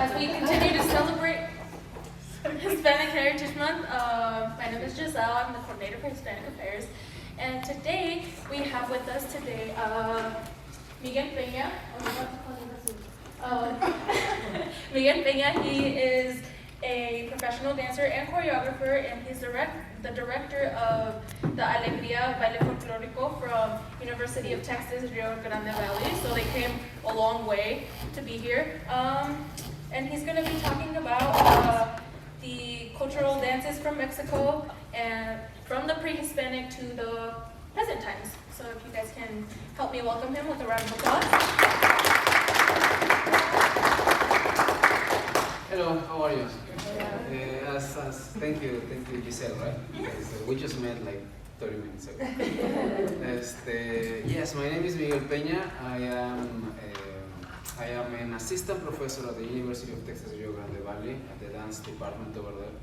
As we continue to celebrate Hispanic Heritage Month, my name is Giselle. I'm the coordinator for Hispanic Affairs. And today, we have with us today Miguel Peña. Miguel Peña, he is a professional dancer and choreographer, and he's the director of the Alegría Baile Folclórico from University of Texas, Rio Grande Valley. So they came a long way to be here. And he's going to be talking about the cultural dances from Mexico and from the pre-Hispanic to the present times. So if you guys can help me welcome him with a round of applause. Hello, how are you? Thank you, Giselle, right? We just met like 30 minutes ago. Yes, my name is Miguel Peña. I am an assistant professor at the University of Texas, Rio Grande Valley, at the dance department over there.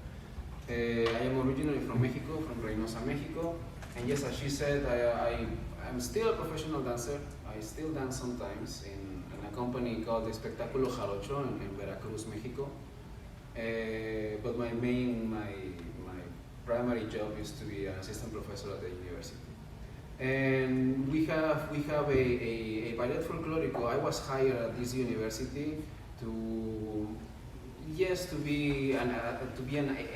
I am originally from Mexico, from Reynosa, Mexico. And yes, as she said, I'm still a professional dancer. I still dance sometimes in a company called the Espectáculo Jarocho in Veracruz, Mexico. But my primary job is to be an assistant professor at the university. And we have a ballet folklorico. I was hired at this university to be an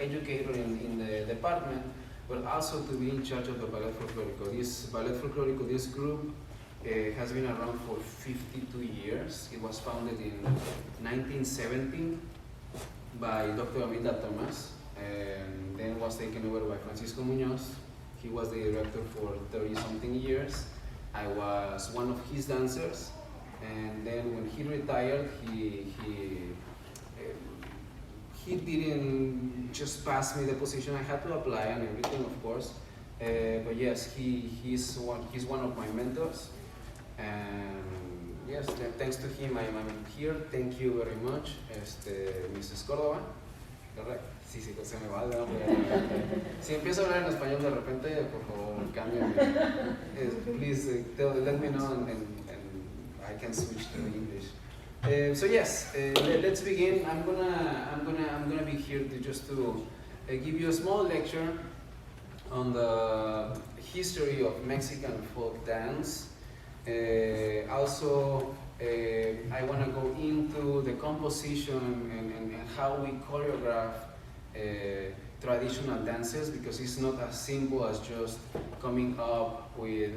educator in the department, but also to be in charge of the ballet folklorico. This group has been around for 52 years. It was founded in 1917 by Dr. Amilda Thomas, and then was taken over by Francisco Muñoz. He was the director for 30-something years. I was one of his dancers, and then when he retired, he didn't just pass me the position. I had to apply and everything, of course. But yes, he's one of my mentors, and yes, thanks to him I'm here. Thank you very much, Mrs. Córdoba. Correcto. Sí, se me va el nombre. Si empiezo a hablar en español de repente, por favor, cámbiame. Please let me know and I can switch to English. So yes, let's begin. I'm gonna be here to give you a small lecture on the history of Mexican folk dance. Also, I want to go into the composition and how we choreograph traditional dances, because it's not as simple as just coming up with,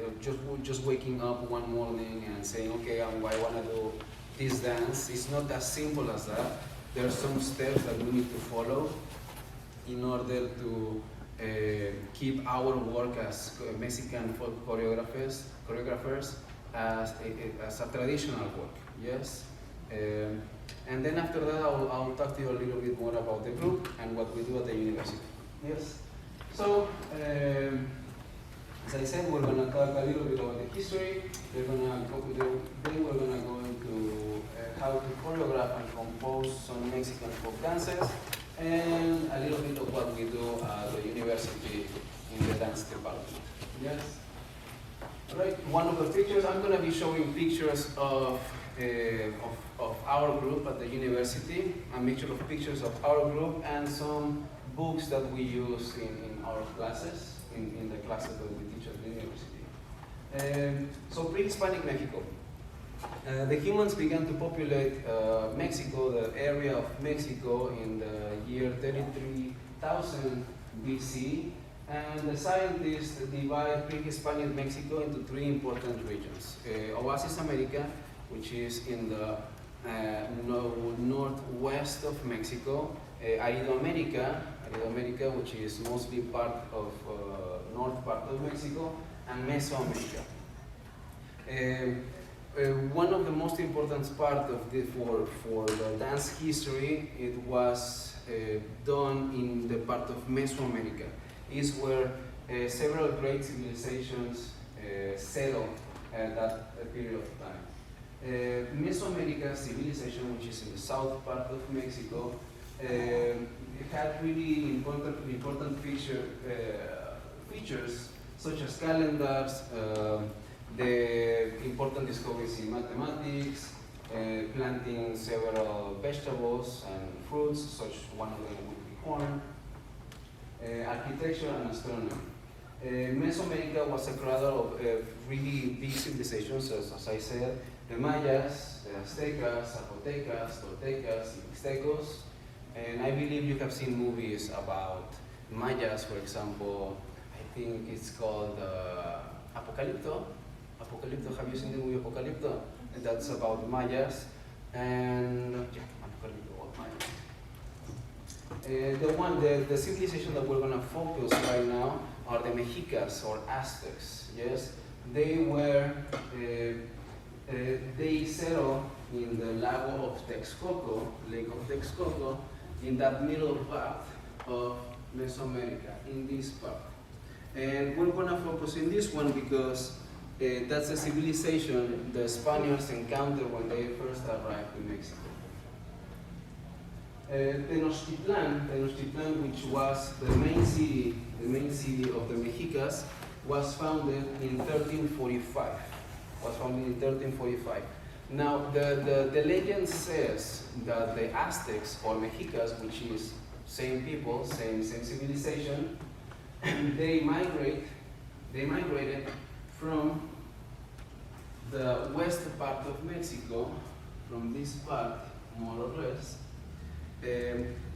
just waking up one morning and saying, okay, I want to do this dance. It's not as simple as that. There are some steps that we need to follow in order to keep our work as Mexican folk choreographers as a traditional work, yes? And then after that, I'll talk to you a little bit more about the group and what we do at the university, yes? So, as I said, we're going to talk a little bit about the history. Then we're going to go into how to choreograph and compose some Mexican folk dances, and a little bit of what we do at the university in the dance department, yes? All right, one of the pictures, I'm going to be showing pictures of our group at the university, a mixture of pictures of our group and some books that we use in our classes, in the classes that we teach at the university. So pre-Hispanic Mexico. The humans began to populate Mexico, the area of Mexico, in the year 33,000 BC. And the scientists divide pre-Hispanic Mexico into three important regions. Oasis America, which is in the northwest of Mexico. Aridoamerica, which is mostly part of north part of Mexico. And Mesoamerica. One of the most important part of for the dance history, it was done in the part of Mesoamerica. Is where several great civilizations settled at that period of time. Mesoamerica civilization, which is in the south part of Mexico, had really important features such as calendars, the important discoveries in mathematics, planting several vegetables and fruits, such one of them would be corn, architecture and astronomy. Mesoamerica was a cradle of really big civilizations, as I said, the Mayas, the Aztecas, Zapotecas, Toltecas, Mixtecos, and I believe you have seen movies about Mayas, for example. I think it's called Apocalypto. Apocalypto, have you seen the movie Apocalypto? And that's about Mayas, and yeah, Apocalypto about Mayas. The civilization that we're gonna focus right now are the Mexicas or Aztecs. Yes, they were they settled in the Lago of Texcoco, Lake of Texcoco, in that middle part of Mesoamerica, in this part. And we're gonna focus in this one because that's the civilization the Spaniards encountered when they first arrived in Mexico. Tenochtitlan, which was the main city of the Mexicas, was founded in 1345. Now, the legend says that the Aztecs or Mexicas, which is same people, same civilization, they migrated from the west part of Mexico, from this part, more or less.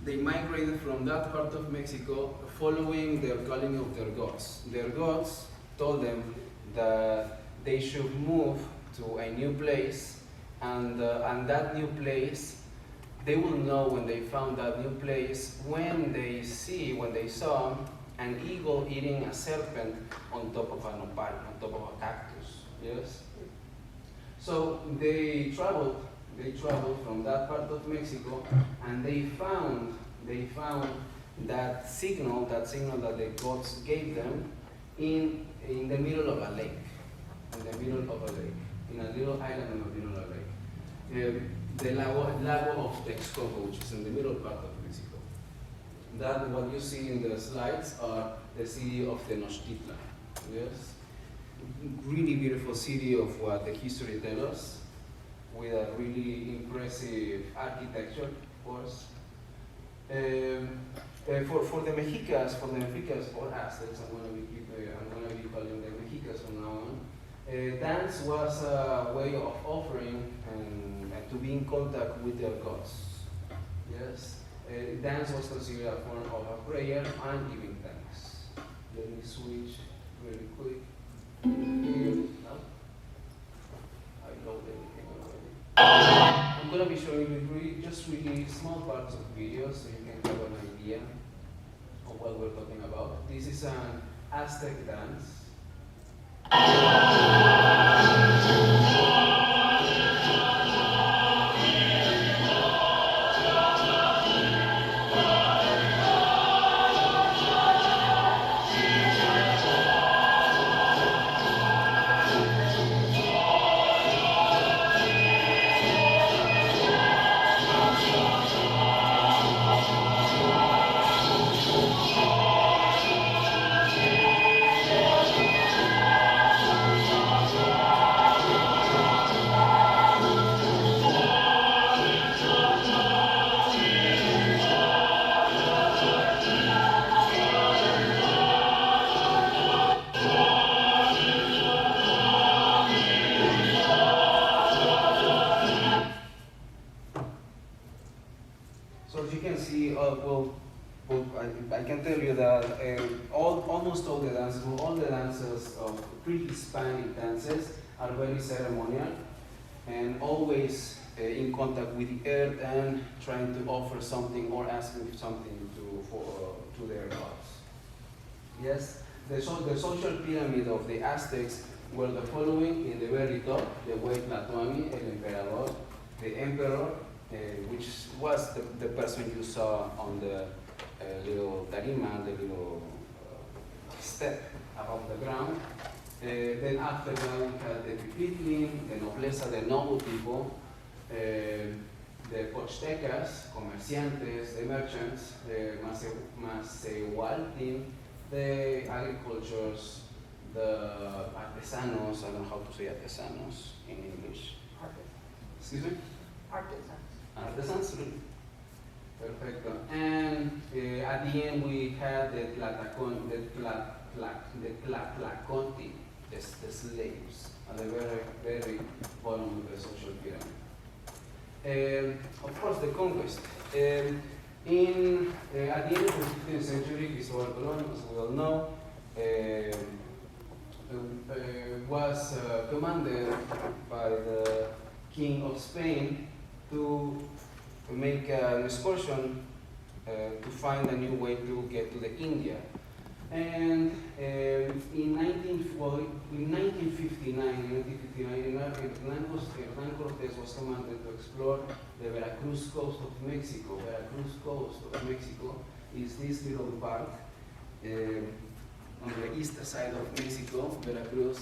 They migrated from that part of Mexico following their calling of their gods. Their gods told them that they should move to a new place, and that new place, they will know when they found that new place when they saw an eagle eating a serpent on top of a nopal, on top of a cactus. Yes. So they traveled from that part of Mexico, and they found that signal that the gods gave them in the middle of a lake, in a little island in the middle of a lake, the Lago of Texcoco, which is in the middle part of Mexico. That what you see in the slides are the city of Tenochtitlan. Yes, really beautiful city of what the history tells us, with a really impressive architecture, of course. For the Mexicas or Aztecs, I'm gonna be calling them Mexicas from now on. Dance was a way of offering and to be in contact with their gods. Yes, dance was considered a form of a prayer and giving thanks. Let me switch really quick. Here, no? I loaded everything already. I'm gonna be showing you just really small parts of videos so you can have an idea of what we're talking about. This is an Aztec dance. So as you can see, I can tell you that almost all the dances of pre-Hispanic dances are very ceremonial and always in contact with the earth and trying to offer something or asking something to their gods. Yes, the social pyramid of the Aztecs were the following: in the very top, the Huaytlatoani, el emperador, the emperor, which was the person you saw on the little tarima, the little step above the ground. Then after that we had the Pipitlin, the nobleza, the noble people, the Pochtecas, comerciantes, the merchants, the Macehualtin, the agricultures, the artesanos, I don't know how to say artesanos in English. Excuse me? Artisans. Artisans. Perfecto. And at the end we had the Tlatlacoti, the slaves, at the very, very bottom of the social pyramid. Of course, the conquest. At the end of the 15th century, Cristóbal Colón, as we all know, was commanded by the King of Spain to make an excursion to find a new way to get to the India. And in 1959, Hernán Cortés was commanded to explore the Veracruz coast of Mexico. Veracruz coast of Mexico is this little part on the east side of Mexico. Veracruz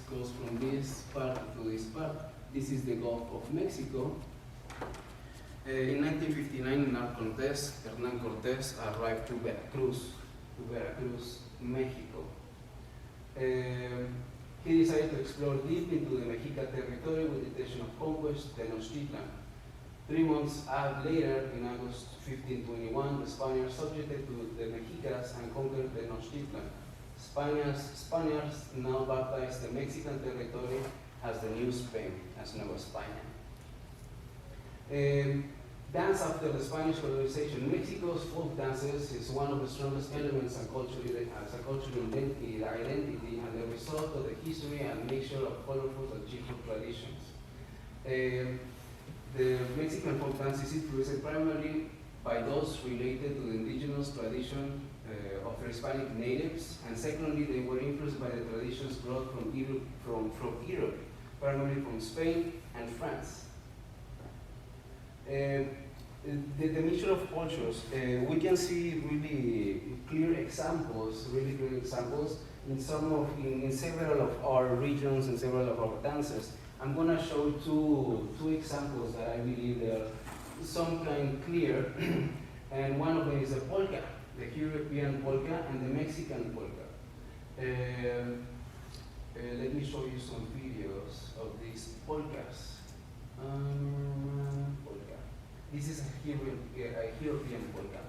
goes from this part to this part. This is the Gulf of Mexico. In 1959, Hernán Cortés arrived to Veracruz, Mexico. He decided to explore deep into the Mexica territory with the intention of conquest Tenochtitlan. 3 months later, in August 1521, the Spaniards subjected to the Mexicas and conquered Tenochtitlan. Spaniards now baptized the Mexican territory as the New Spain, as Nueva España. Dance after the Spanish colonization. Mexico's folk dances is one of the strongest elements and as a cultural identity and the result of the history and mixture of colorful and cheerful traditions. The Mexican folk dance is influenced primarily by those related to the indigenous tradition of the Hispanic natives, and secondly, they were influenced by the traditions brought from Europe, primarily from Spain and France. The mixture of cultures, we can see really clear examples in several of our regions and several of our dances. I'm going to show two examples that I believe they are some kind clear, and one of them is the polka, the European polka and the Mexican polka. Let me show you some videos of these polkas. Polka. This is a European polka.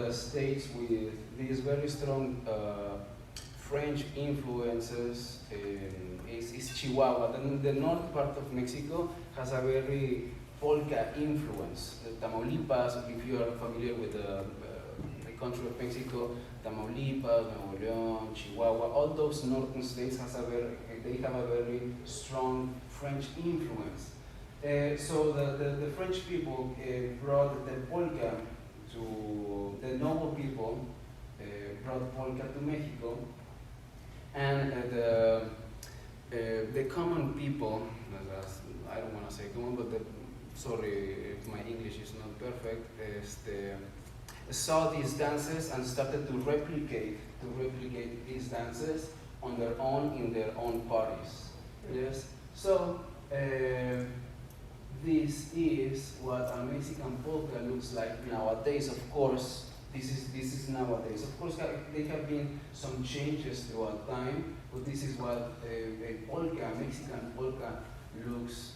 States with these very strong French influences is Chihuahua. The north part of Mexico has a very polka influence. Tamaulipas, if you are familiar with the country of Mexico, Tamaulipas, Nuevo León, Chihuahua, all those northern states have a very strong French influence. So the French people brought the polka to the noble people, brought polka to Mexico, and the common people, I don't want to say common, but sorry if my English is not perfect, saw these dances and started to replicate these dances on their own in their own parties. Yes. So this is what a Mexican polka looks like nowadays. Of course, this is nowadays. Of course, there have been some changes throughout time, but this is what a polka, Mexican polka, looks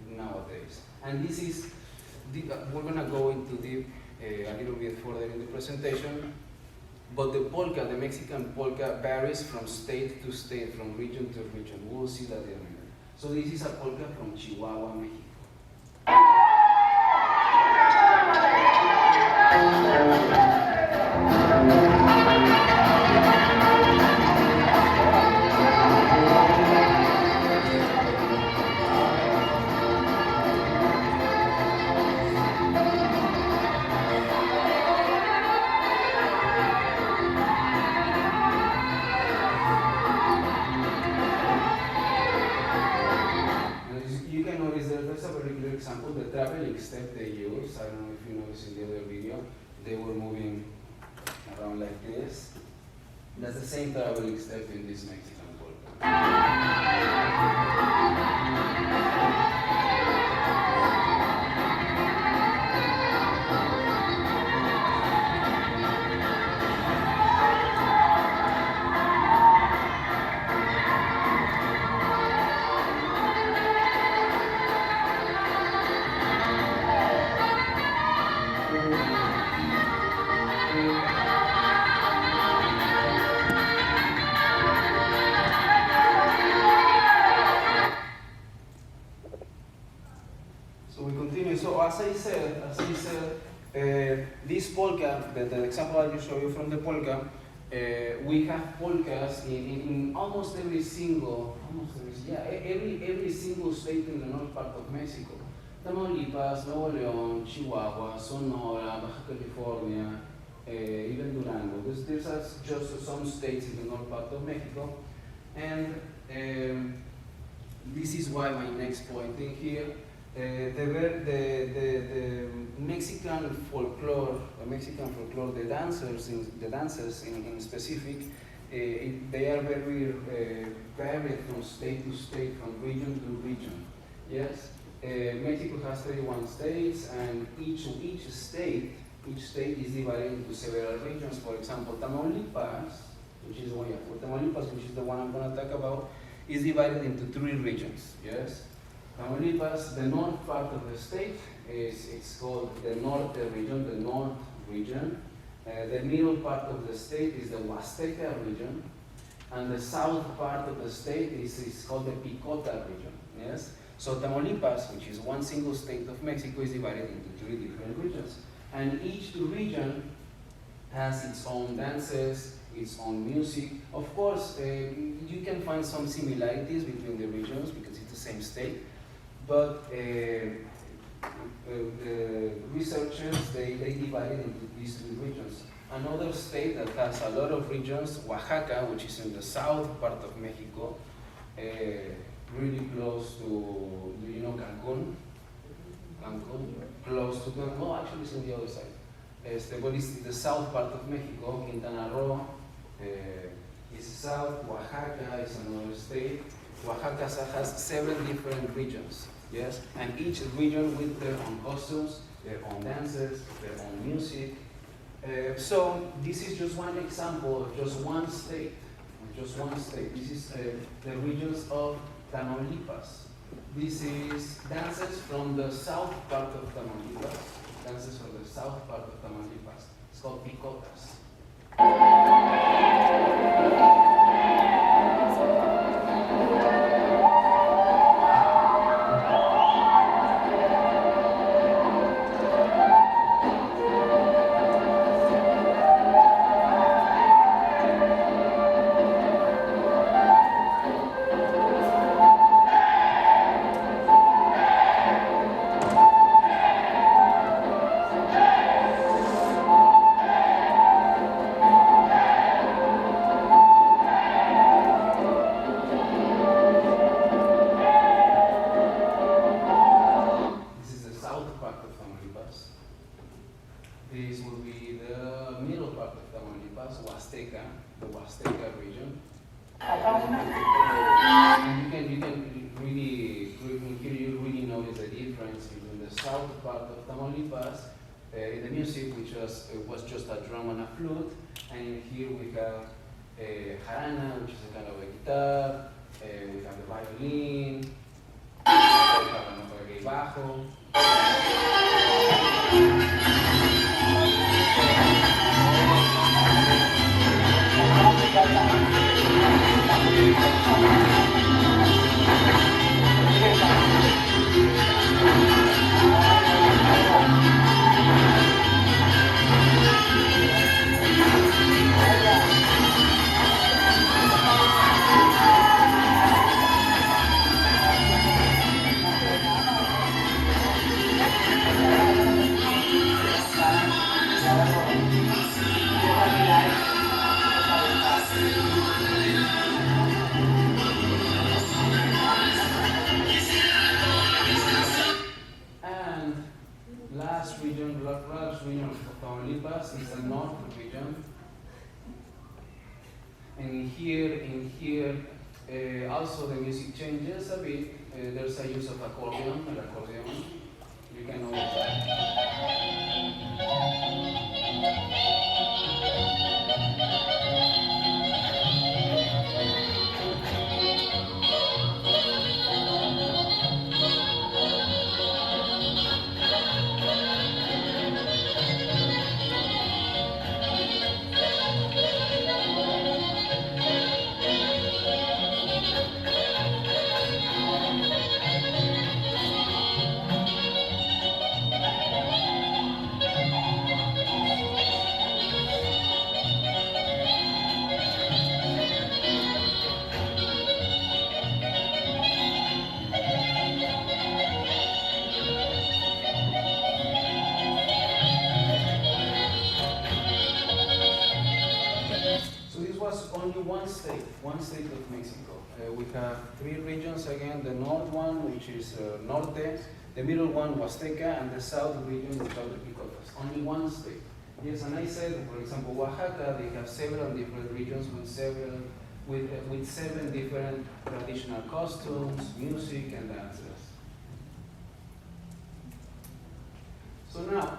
nowadays. And this is, we're gonna go into deep a little bit further in the presentation, but the polka, the Mexican polka, varies from state to state, from region to region. We'll see that in a minute. So this is a polka from Chihuahua, Mexico. diabolic step they use. I don't know if you noticed in the other video, they were moving around like this. That's the same diabolic step in this Mexican polka. So we continue. So as I said, this polka, the example I just showed you from the polka, we have polkas in almost every single state in the north part of Mexico. Tamaulipas, Nuevo León, Chihuahua, Sonora, Baja California, even Durango. These are just some states in the north part of Mexico. And this is why my next point in here. The Mexican folklore, the dancers in specific, they are very varied from state to state, from region to region. Yes, Mexico has 31 states, and each state is divided into several regions. For example, Tamaulipas, which is the one I'm going to talk about, is divided into 3 regions. Yes. Tamaulipas, the north part of the state, it's called the north region. The middle part of the state is the Huasteca region, and the south part of the state is called the Picota region. Yes. So Tamaulipas, which is one single state of Mexico, is divided into 3 different regions, and each region has its own dances, its own music. Of course, you can find some similarities between the regions because it's the same state. But researchers, they divide it into these 3 regions. Another state that has a lot of regions, Oaxaca, which is in the south part of Mexico, really close to, do you know Cancun? Close to Cancun. No, actually it's on the other side. But it's the south part of Mexico. Quintana Roo is south, Oaxaca is another state. Oaxaca has 7 different regions. Yes, and each region with their own costumes, their own dances, their own music. So this is just one example of just one state. This is the regions of Tamaulipas. This is dances from the south part of Tamaulipas. It's called picotas. This will be the middle part of Tamaulipas, the Huasteca region. And you can really, here you really notice the difference between the south part of Tamaulipas, the music which was just a drum and a flute, and here we have jarana, which is a kind of a guitar, we have the violin, we have a bajo. Tamaulipas is the north region. And in here, also the music changes a bit. There's a use of accordion. You can notice that. So this was only one state of Mexico. We have three regions again, the north one, which is Norte, the middle one, Huasteca, and the south region, which are the Picotas. Only one state. Yes, and I said, for example, Oaxaca, they have several different regions with seven different traditional costumes, music, and dances. So now,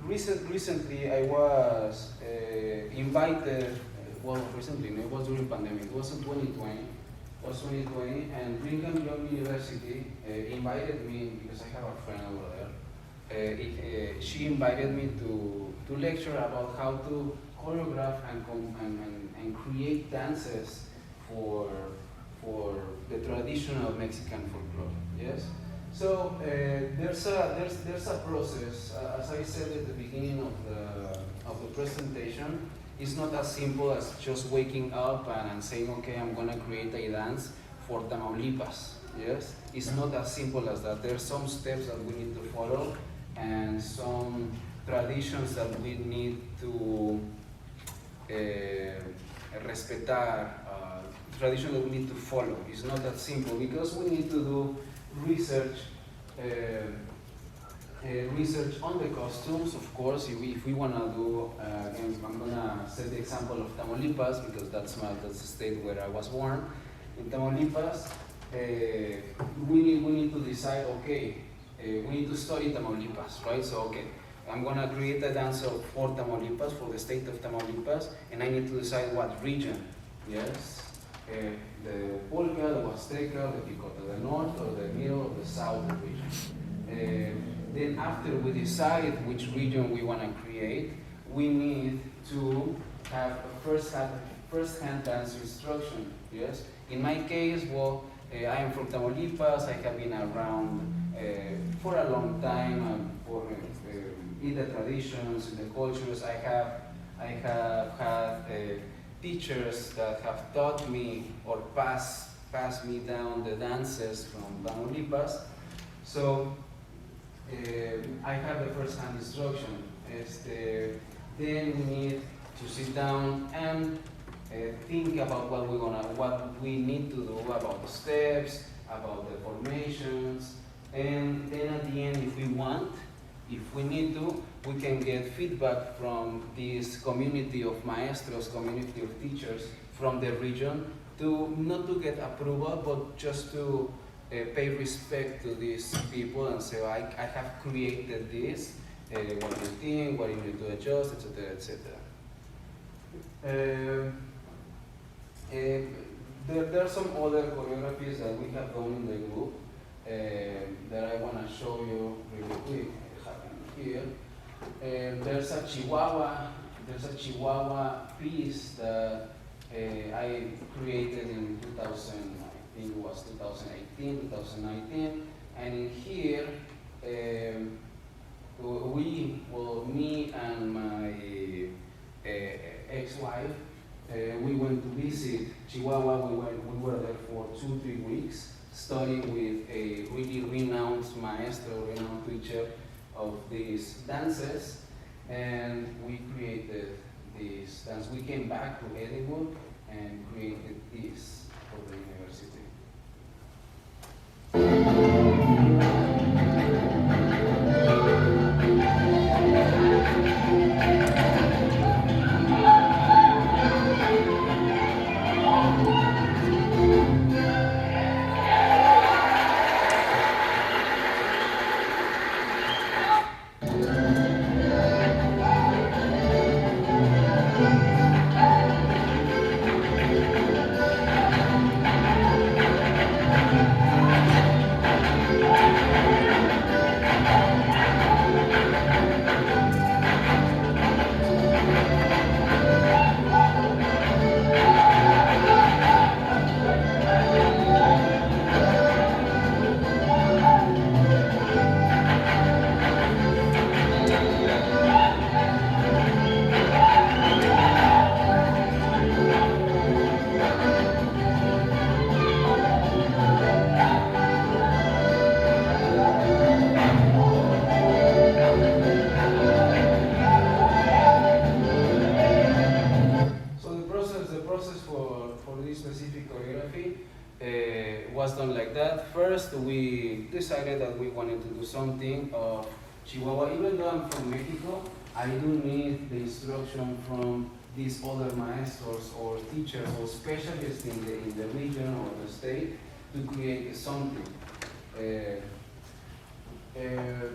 recently I was invited, well, recently, no, it was during pandemic, it was in 2020, and Brigham Young University invited me, because I have a friend over there, she invited me to lecture about how to choreograph and create dances for the traditional Mexican folklore, yes? So there's a process. As I said at the beginning of the presentation, it's not as simple as just waking up and saying, okay, I'm gonna create a dance for Tamaulipas. Yes, it's not as simple as that. There's some steps that we need to follow and some traditions that we need to respetar. Tradition that we need to follow. It's not that simple because we need to do research on the costumes, of course. If we want to do, again, I'm going to set the example of Tamaulipas because that's the state where I was born. In Tamaulipas, we need to decide, okay, we need to study Tamaulipas, right? So, okay, I'm going to create a dance for Tamaulipas, for the state of Tamaulipas, and I need to decide what region, yes? The Polka, the Huasteca, the Picota, the north or the middle or the south region. Then after we decide which region we want to create, we need to have a first-hand dance instruction, yes? In my case, well, I am from Tamaulipas. I have been around for a long time in the traditions, in the cultures. I have had teachers that have taught me or passed me down the dances from Tamaulipas. So I have the first-hand instruction. Then we need to sit down and think about what we need to do about the steps, about the formations, and then at the end, if we need to, we can get feedback from this community of maestros, community of teachers from the region, not to get approval, but just to pay respect to these people and say, I have created this, what do you think, what do you need to adjust, etc., etc. There are some other choreographies that we have done in the group that I want to show you really quick. Here, there's a Chihuahua piece that I created in 2018, 2019, and in here, me and my ex-wife, we went to visit Chihuahua. We were there for 2-3 weeks, studying with a really renowned maestro, renowned teacher of these dances, and we created this dance. We came back to Edinburgh and created this for the university. Was done like that. First, we decided that we wanted to do something of Chihuahua. Even though I'm from Mexico, I do need the instruction from these other maestros or teachers or specialists in the region or the state to create something.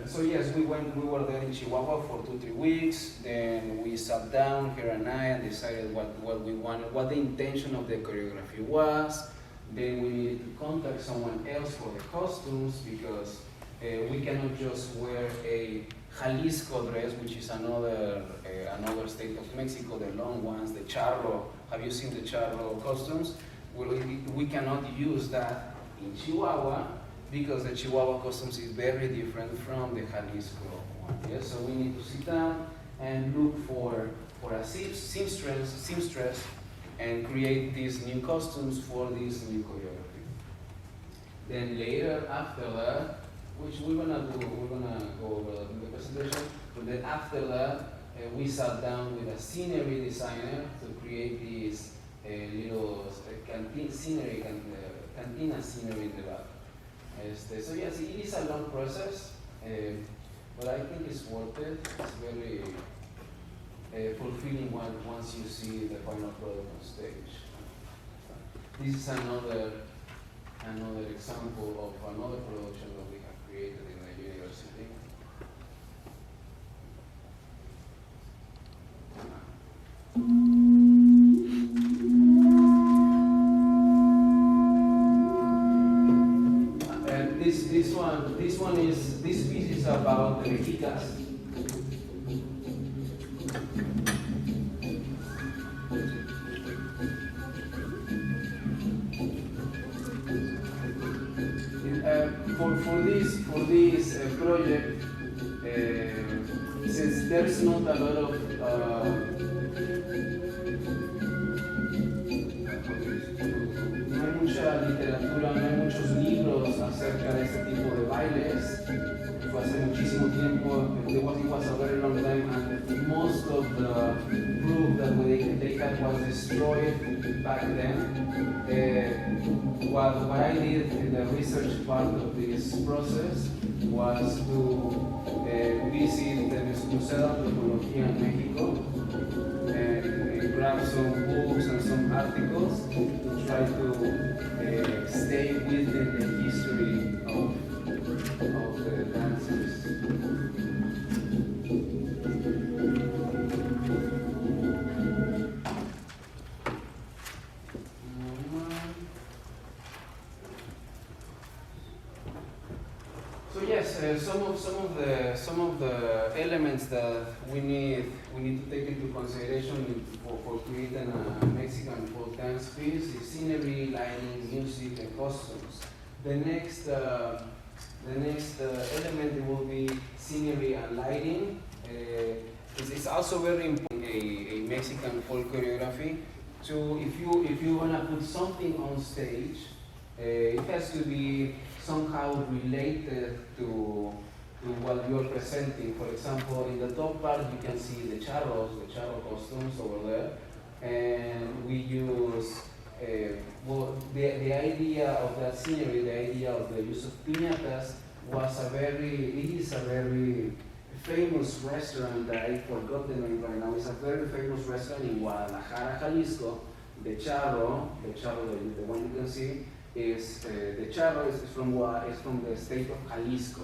So yes, we were there in Chihuahua for 2-3 weeks. Then we sat down, her and I, and decided what we wanted, what the intention of the choreography was. Then we needed to contact someone else for the costumes because we cannot just wear a Jalisco dress, which is another state of Mexico, the long ones, the charro. Have you seen the charro costumes? We cannot use that in Chihuahua because the Chihuahua costumes is very different from the Jalisco one. Yes? So we need to sit down and look for a seamstress and create these new costumes for this new choreography. Then later, after that, which we're gonna go over in the presentation, but then after that, we sat down with a scenery designer to create these little cantina scenery in the back. So yes, it is a long process, but I think it's worth it. It's very fulfilling once you see the final product on stage. This is another example of another production that we have created in the university. And this piece is about the Mexicas. For this project, since there's not a lot of no hay mucha literatura, no hay muchos libros acerca de este tipo de bailes. Fue hace muchísimo tiempo. It was a very long time, and most of the proof that they had was destroyed back then. What I did in the research part of this process was to visit the Museo de Antropología in Mexico and grab some books and some articles to try to stay within the history of the dances. So yes, some of the elements that we need to take into consideration for creating a Mexican folk dance piece is scenery, lighting, music, and costumes. The next element will be scenery and lighting. It's also very important a Mexican folk choreography. So if you wanna put something on stage, it has to be somehow related to what you're presenting. For example, in the top part you can see the charro costumes over there, and we use the idea of that scenery, the idea of the use of piñatas it is a very famous restaurant that I forgot the name right now. It's a very famous restaurant in Guadalajara, Jalisco. The charro, the one you can see, is the charro is from the state of Jalisco.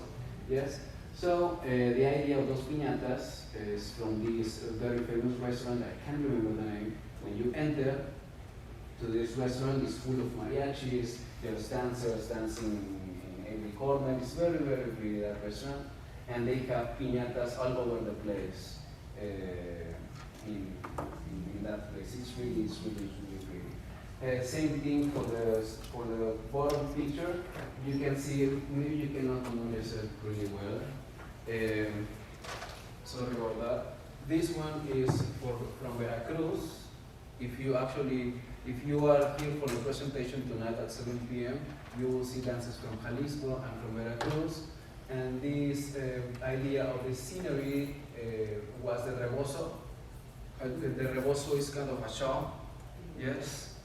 Yes. So the idea of those piñatas is from this very famous restaurant, I can't remember the name. When you enter to this restaurant, it's full of mariachis, there's dancers dancing in every corner. It's very, very pretty, that restaurant. And they have piñatas all over the place in that place. It's really pretty. Same thing for the bottom picture. You can see it, maybe you cannot notice it really well. Sorry about that. This one is from Veracruz. If you are here for the presentation tonight at 7 p.m., you will see dances from Jalisco and from Veracruz. And this idea of the scenery was the rebozo. The rebozo is kind of a show, yes.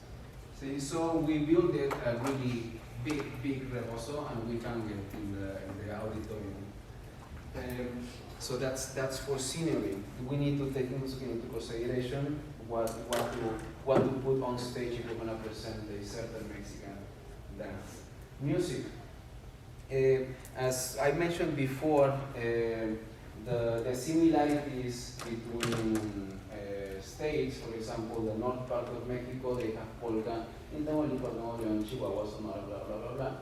See, so we built it a really big rebozo, and we hung it in the auditorium. So that's for scenery. We need to take into consideration what to put on stage if we're going to present a certain Mexican dance. Music. As I mentioned before, the similarities between states, for example, the north part of Mexico, they have polka, in Tamaulipas, in Chihuahua, Sonora, blah, blah, blah, blah.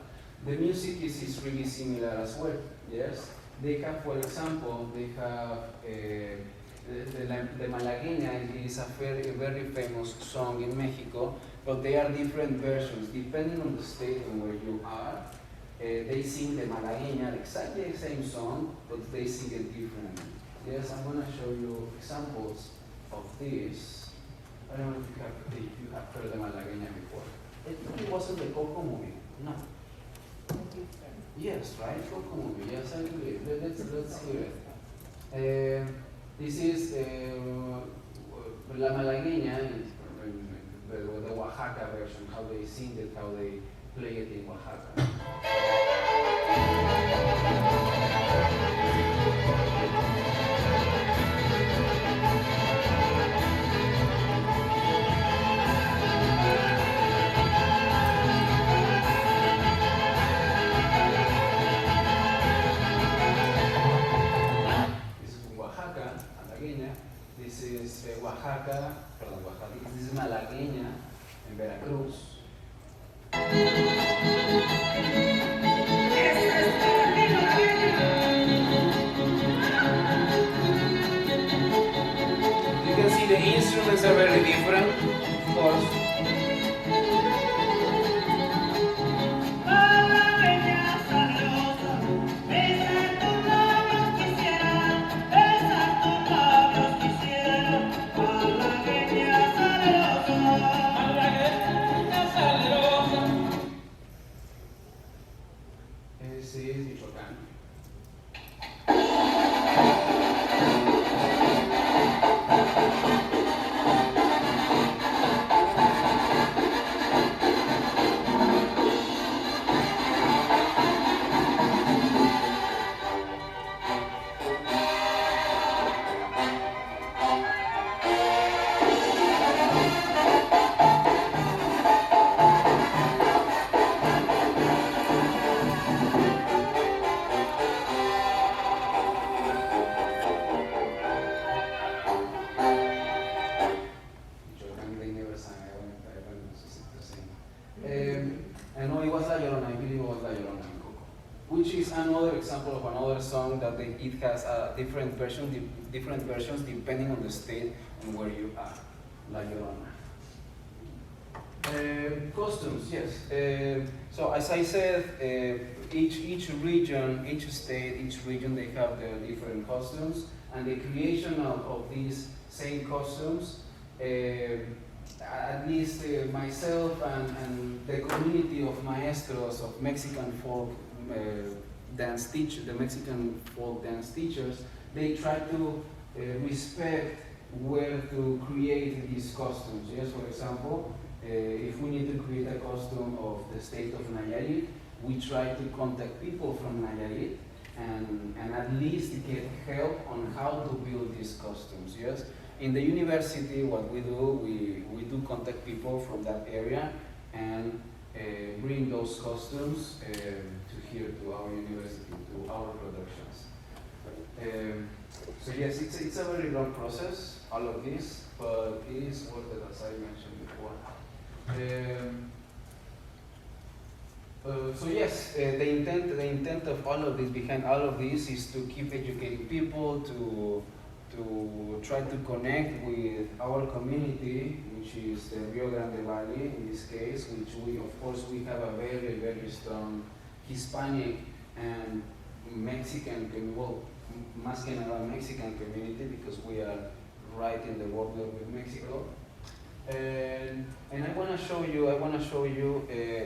The music is really similar as well, yes? They have, for example, they have the Malagueña is a very famous song in Mexico, but they are different versions. Depending on the state and where you are, they sing the Malagueña, exactly the same song, but they sing it differently. Yes, I'm going to show you examples of this. I don't know if you have heard the Malagueña before. It wasn't the Coco movie, no. Yes, right? Coco movie. Yes, I believe. Let's hear it. This is La Malagueña, the Oaxaca version, how they sing it, how they play it in Oaxaca. This is Oaxaca, this is Malagueña in Veracruz. You can see the instruments are very different, of course. Which is another example of another song that it has different versions depending on the state and where you are. La Llorona. Costumes, yes. So as I said, each region, each state, each region, they have their different costumes, and the creation of these same costumes, at least myself and the community of maestros, of Mexican folk dance teachers, the Mexican folk dance teachers, they try to respect where to create these costumes. Yes, for example, if we need to create a costume of the state of Nayarit, we try to contact people from Nayarit and at least get help on how to build these costumes. Yes, in the university, what we do, we do contact people from that area and bring those costumes to here, to our university, to our productions. So yes, it's a very long process, all of this, but it is worth it, as I mentioned before. So yes, the intent of all of this, behind all of this, is to keep educating people, to try to connect with our community, which is the Rio Grande Valley in this case, which we, of course, we have a very, very strong Hispanic and Mexican, well, más que nada Mexican community, because we are right in the border with Mexico. And I want to show you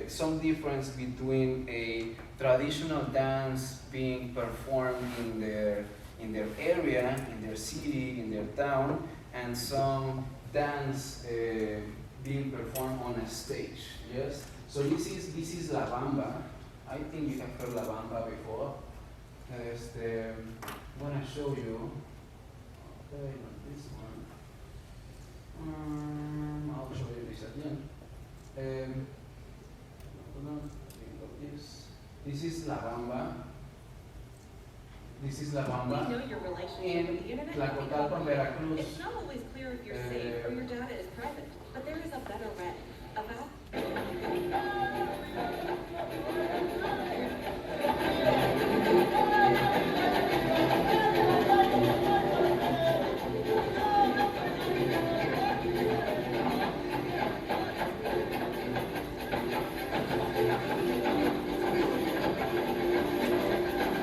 some difference between a traditional dance being performed in their area, in their city, in their town, and some dance being performed on a stage. Yes. So this is La Bamba. I think you have heard La Bamba before. I'm gonna show you. Okay, not this one. I'll show you this at the end. This is La Bamba. This is La Bamba. You know your relationship In with the internet. Tlacotalpan, Veracruz. It's not always clear if you're safe or your data is private, but there is a better way. About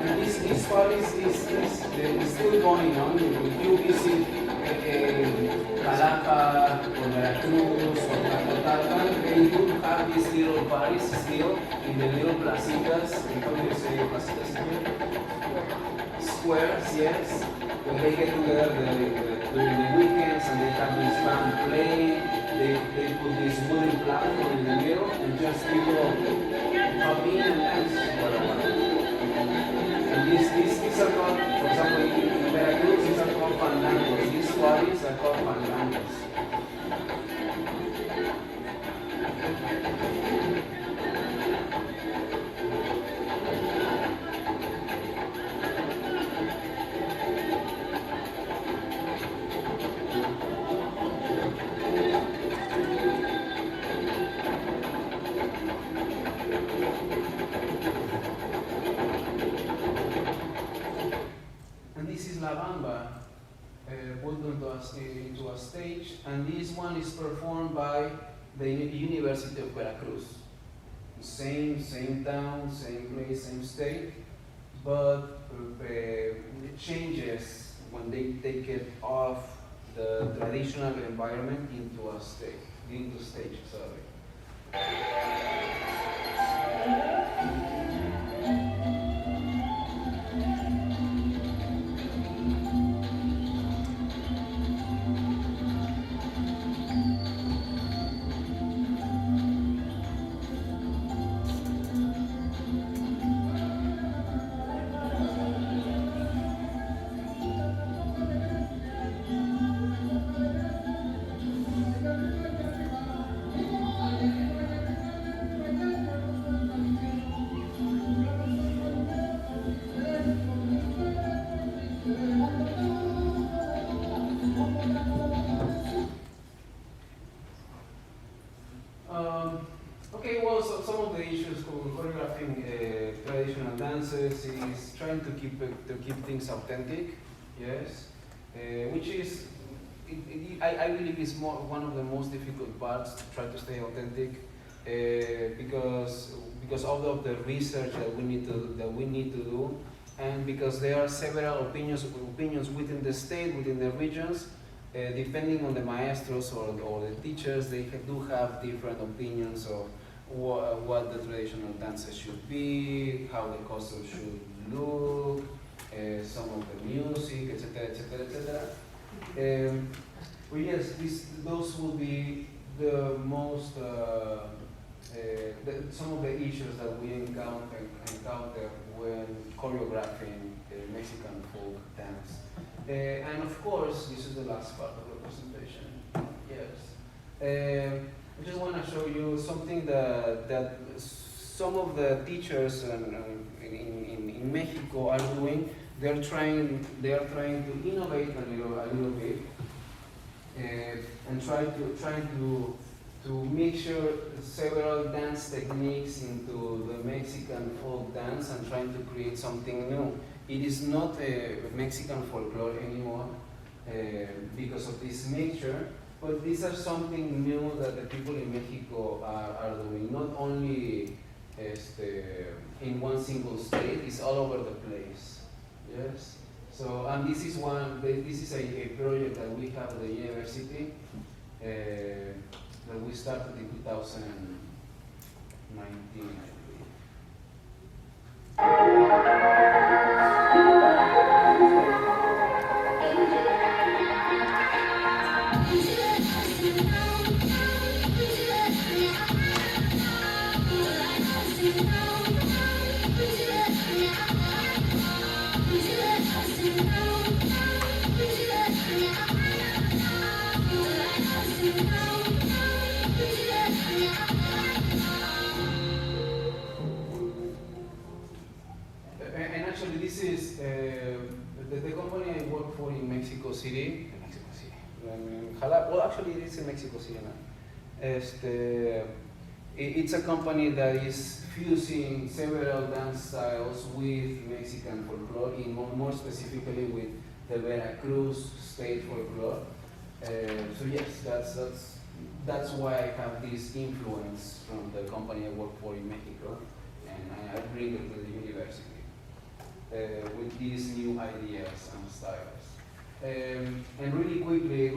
And this part is still going on. If you visit Jalapa or Veracruz or Tlacotalpan, they do have these little parties still in the little placitas. How do you say placitas here? Squares, yes. When they get together during the weekends and they have this band playing, they put this wooden platform in the middle and just people come in and dance. And these are called, for example, in Veracruz, these are called fandangos. These parties are called fandangos. And this is La Bamba, put into a stage, and this one is performed by the University of Veracruz. Same town, same place, same state, but it changes when they take it off the traditional environment into stage, sorry. Okay, well, so some of the issues with choreographing traditional dances is trying to keep things authentic, yes, which is I believe is one of the most difficult parts, to try to stay authentic, because of the research that we need to do, and because there are several opinions within the state, within the regions. Depending on the maestros or the teachers, they do have different opinions of what the traditional dances should be, how the costume should look, some of the music, etc., etc., etc. Well, yes, those will be the most some of the issues that we encounter when choreographing Mexican folk dance. And of course, this is the last part of the presentation. Yes. I just want to show you something that some of the teachers in Mexico are doing, they are trying to innovate a little bit, and trying to mix several dance techniques into the Mexican folk dance and trying to create something new. It is not a Mexican folklore anymore because of this mixture, but these are something new that the people in Mexico are doing, not only in one single state, it's all over the place. Yes. So, and this is a project that we have at the university that we started in 2019, I believe. And actually, this is the company I work for in Mexico City. Well, actually, it is in Mexico City now. It's a company that is fusing several dance styles with Mexican folklore, more specifically with the Veracruz state folklore. So yes, that's why I have this influence from the company I work for in Mexico, and I bring it to the university with these new ideas and styles. And really quickly,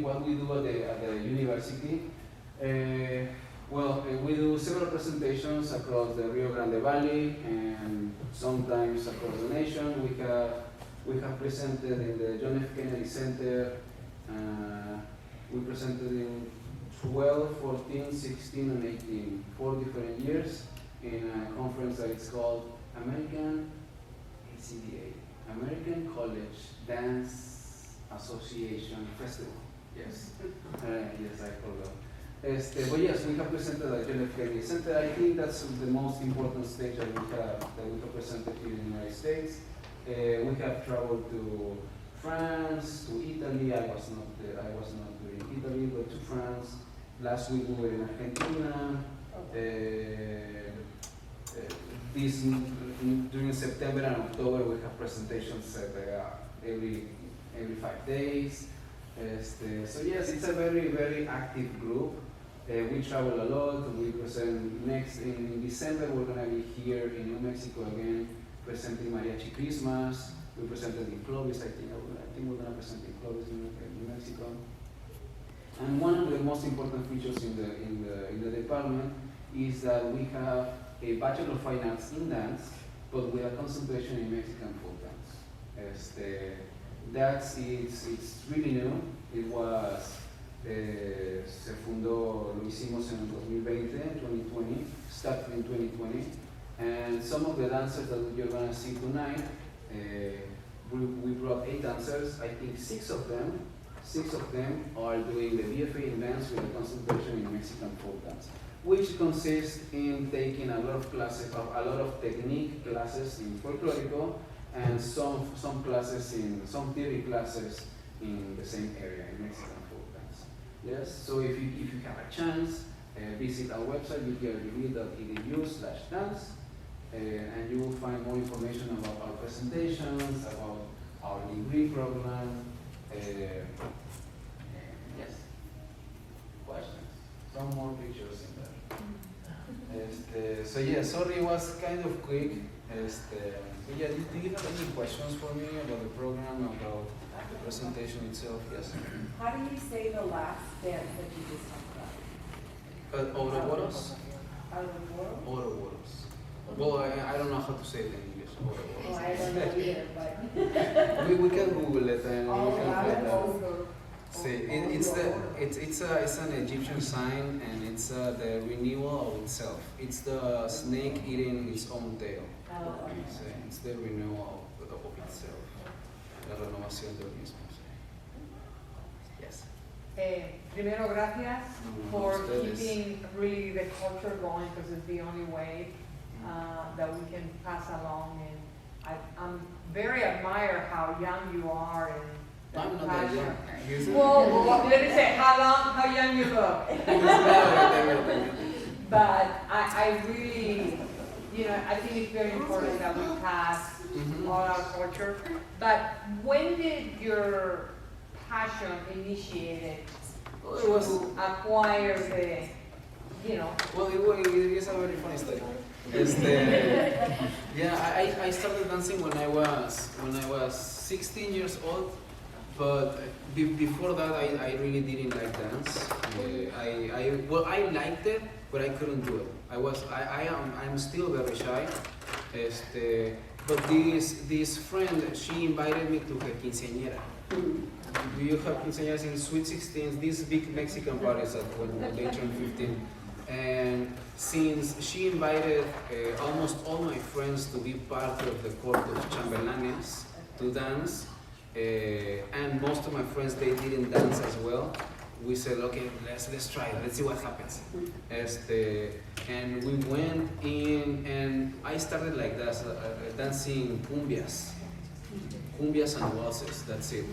what we do at the university. We do several presentations across the Rio Grande Valley and sometimes across the nation. We have presented in the John F. Kennedy Center. We presented in 12, 14, 16, and 18, 4 different years in a conference that is called American College Dance Association Festival. Yes, yes, I forgot. But yes, we have presented at John F. Kennedy Center. I think that's the most important stage that we have presented here in the United States. We have traveled to France, to Italy. I was not during Italy, but to France. Last week we were in Argentina. During September and October we have presentations every 5 days. So yes, it's a very active group. We travel a lot. We present in December. We're gonna be here in New Mexico again, presenting Mariachi Christmas. We presented in Clovis. I think we're gonna present in Clovis in New Mexico. And one of the most important features in the department is that we have a Bachelor of Fine Arts in dance, but with a concentration in Mexican folk dance. It's really new. It was se fundó, lo hicimos en el 2020, started in 2020, and some of the dancers that you're gonna see tonight, we brought 8 dancers. I think 6 of them are doing the BFA in dance with a concentration in Mexican folk dance, which consists in taking a lot of classes, a lot of technique classes in folklorico, and some theory classes in the same area in Mexican folk dance. Yes, so if you have a chance, visit our website utlv.edu/dance, and you will find more information about our presentations, about our degree program. Yes. Questions? Some more pictures in there. So yeah, sorry, it was kind of quick. But yeah, do you have any questions for me about the program, about the presentation itself? Yes. How do you say the last dance that you just talked about? Ouroboros? Ouroboros? Ouroboros. Well, I don't know how to say it in English. Ouroboros. Oh, I don't know either, but. we can Google it and we Oh, can find out. Ouroboros. See, it's an Egyptian sign, and it's the renewal of itself. It's the snake eating its own tail. Oh, okay. It's the renewal of itself. La renovación del mismo. Yes. Primero, gracias for Ustedes. keeping really the culture going, because it's the only way that we can pass along I'm very admire how young you are and the I'm not that passion. young. He's- Well, let me say how young you look. But I really, I think it's very important that we pass Mhm. all our culture. But when did your passion initiated Well, it was, to acquire the, well, it's a very funny story. Yeah, I started dancing when I was 16 years old, but before that I really didn't like dance. I liked it, but I couldn't do it. I'm still very shy. But this friend, she invited me to her quinceañera. Do you have quinceañeras in Sweet 16s? These big Mexican parties when they turn 15. And since she invited almost all my friends to be part of the court of chambelanes to dance, and most of my friends, they didn't dance as well, we said, okay, let's try it, let's see what happens. And we went in, and I started like that, dancing cumbias and waltzes, that's it.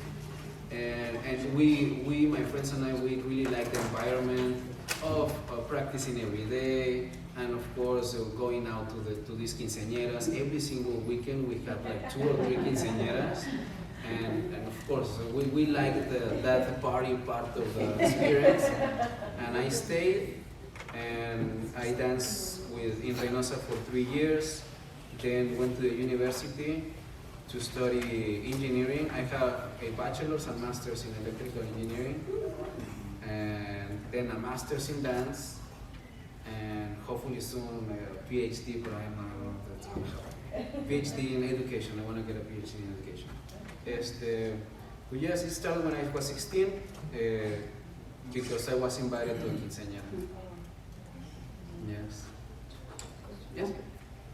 And we, my friends and I, we really liked the environment of practicing every day, and of course going out to these quinceañeras. Every single weekend we had like 2 or 3 quinceañeras, and of course we liked that party part of the experience. And I stayed, and I danced in Reynosa for 3 years, then went to the university to study engineering. I have a bachelor's and master's in electrical engineering, and then a master's in dance, and hopefully soon a PhD, but I'm not sure if that's going to happen. PhD in education. I want to get a PhD in education. But yes, it started when I was 16 because I was invited to a quinceañera. Yes. Yes.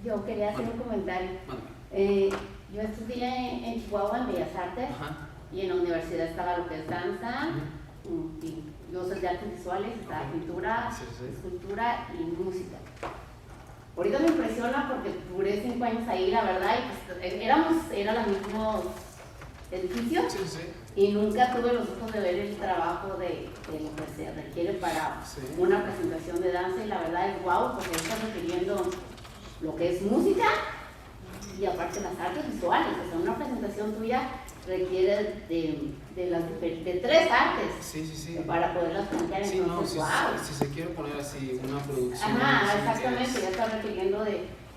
Yo quería hacer un comentario. Mándame. Yo estudié en Chihuahua, en Bellas Artes, Ajá. y en la universidad estaba lo que es danza, Ujú. y yo soy de artes visuales, estaba pintura, Sí, sí. escultura y música. Ahorita me impresiona porque duré 5 años ahí, la verdad, y pues eran los mismos edificios, Sí, sí. y nunca tuve los ojos de ver el trabajo de lo que se requiere para Sí. una presentación de danza, y la verdad es guau, porque está requiriendo lo que es música y aparte las artes visuales. O sea, una presentación tuya requiere de 3 artes Sí, sí, sí. para poderlas plantear. Sí, no, Entonces, wow. si se quiere poner así una producción. Ajá, sí, exactamente, ya está requiriendo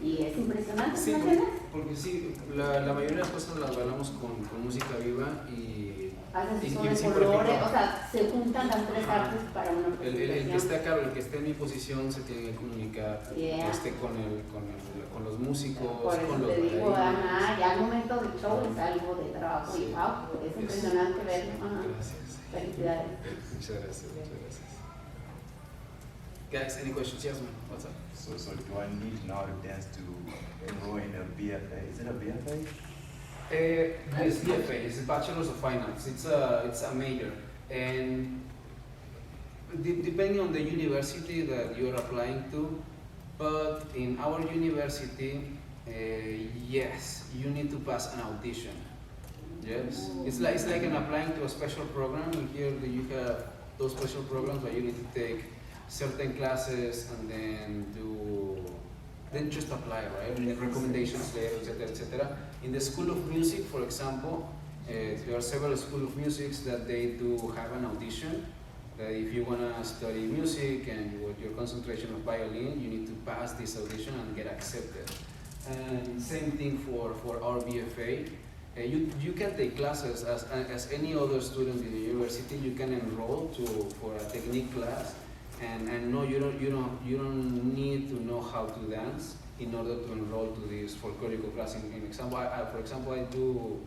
y es impresionante, Sí, ¿no entiendes? porque sí, la mayoría de las cosas las bailamos con música viva y Haces y son de sí, por colores, ejemplo, o sea, se juntan las 3 artes para una el que presentación. esté acá, el que esté en mi posición se tiene que comunicar Yeah. con los músicos, Por eso con los te digo, bailarines. ajá, ya al momento del show es algo de trabajo Sí. y wow, es impresionante ver. Ajá. Gracias. Felicidades. Muchas gracias, muchas gracias. Guys, any questions? Yes, man. What's up? So do I need now to dance to enroll in a BFA? Is it a BFA? It's BFA, it's a Bachelor's of Finance. It's a major, and depending on the university that you're applying to, but in our university, yes, you need to pass an audition. Yes, it's like an applying to a special program. And here you have those special programs where you need to take certain classes and then just apply, right? And then recommendations later, etc., etc. In the School of Music, for example, there are several School of Musics that they do have an audition. That if you want to study music and with your concentration of violin, you need to pass this audition and get accepted. And same thing for our BFA. You can take classes as any other student in the university. You can enroll for a technique class. And no, you don't need to know how to dance in order to enroll to this folklorico class. For example, I do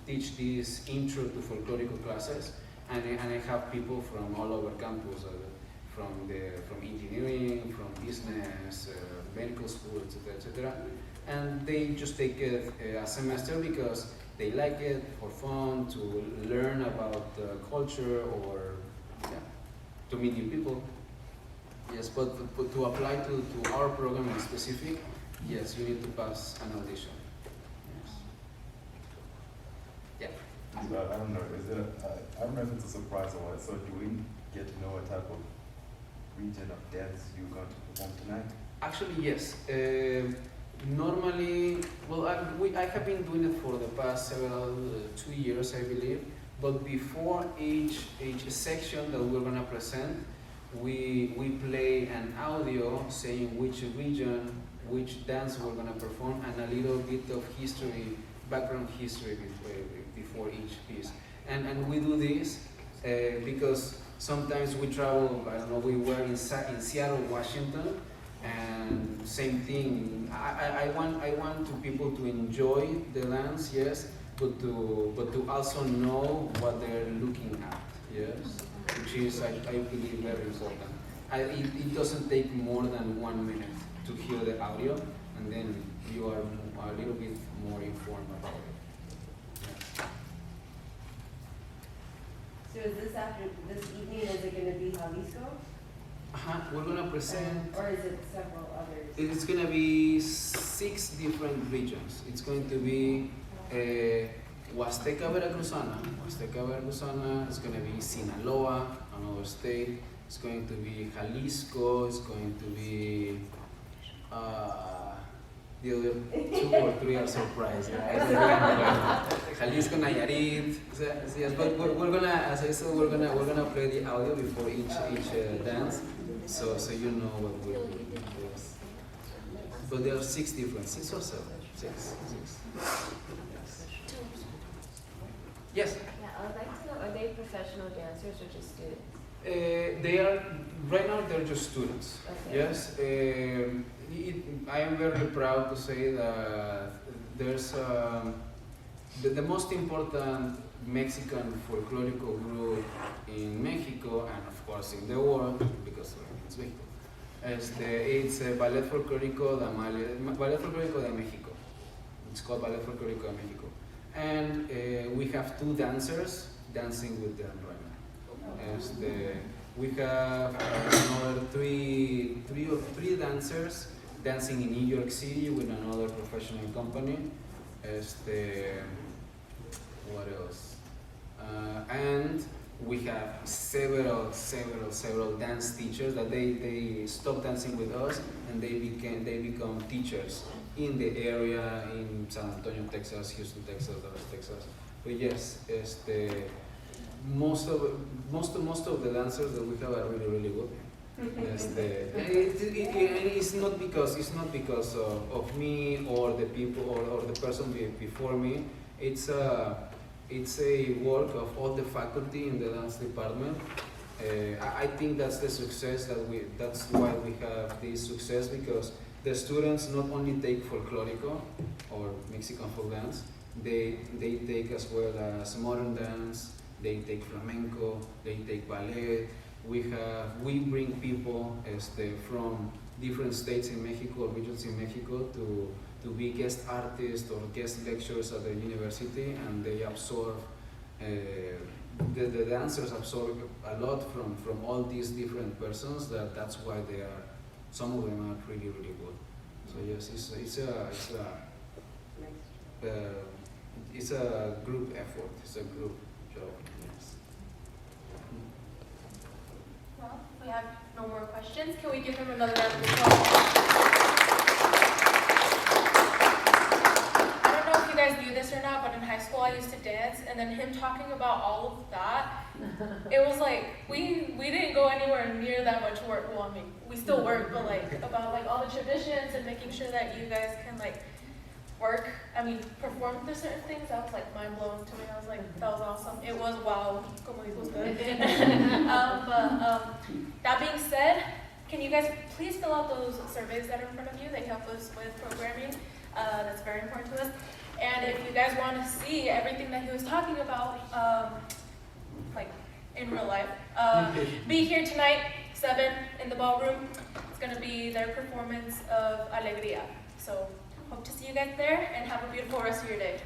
teach this intro to folklorico classes, and I have people from all over campus, from engineering, from business, medical school, etc. And they just take it a semester because they like it for fun, to learn about the culture or to meet new people. Yes, but to apply to our program in specific, yes, you need to pass an audition. Yes. I don't know. Is it? I don't know if it's a surprise or what. So do we get to know what type of region of dance you're going to perform tonight? Actually, yes. Normally, well, I have been doing it for the past 2 years, I believe. But before each section that we're gonna present, we play an audio saying which region, which dance we're gonna perform, and a little bit of history, background history before each piece. And we do this because sometimes we travel. I don't know. We were in Seattle, Washington. And same thing. I want to people to enjoy the dance, yes, but to also know what they're looking at, yes, which is I believe very important. It doesn't take more than 1 minute to hear the audio, and then you are a little bit more informed about it. So is this after, this evening, is it gonna be Jalisco? We're gonna present. Or is it several others? It's going to be 6 different regions. It's going to be Huasteca Veracruzana. Huasteca Veracruzana. It's going to be Sinaloa, another state. It's going to be Jalisco. It's going to be the other 2 or 3 are surprised. Jalisco, Nayarit. Yes, but we're gonna, as I said, we're gonna play the audio before each dance, so you know what we're doing. Yes. But there are 6 different, 6 or 7, 6. Yes. Yeah, I would like to know, are they professional dancers or just students? They are right now. They're just students. Okay. Yes. I am very proud to say that there's the most important Mexican folklorico group in Mexico and of course in the world, because it's Mexico. It's Ballet Folclórico de México. It's called Ballet Folclórico de México, and we have 2 dancers dancing with them right now. We have another three dancers dancing in New York City with another professional company. What else? And we have several dance teachers that they stop dancing with us and they become teachers in the area in San Antonio, Texas, Houston, Texas, Dallas, Texas. But yes, most of the dancers that we have are really good. It's not because of me or the people or the person before me. It's a work of all the faculty in the dance department. I think that's the success that's why we have this success, because the students not only take folklorico or Mexican folk dance, they take as well as modern dance, they take flamenco, they take ballet. We bring people from different states in Mexico, regions in Mexico, to be guest artists or guest lecturers at the university, and they absorb, the dancers absorb a lot from all these different persons. That's why some of them are really good. So yes, it's a group effort. It's a group job. Yes. Well, we have no more questions. Can we give him another round of applause? I don't know if you guys knew this or not, but in high school I used to dance, and then him talking about all of that, it was like we didn't go anywhere near that much work. Well, I mean, we still work, but about all the traditions and making sure that you guys can perform through certain things. That was mind blowing to me. I was like, that was awesome. It was wow, como dijo usted. That being said, can you guys please fill out those surveys that are in front of you? They help us with programming. That's very important to us. And if you guys want to see everything that he was talking about, in real life, be here tonight, 7 in the ballroom. It's going to be their performance of Alegría. So hope to see you guys there, and have a beautiful rest of your day.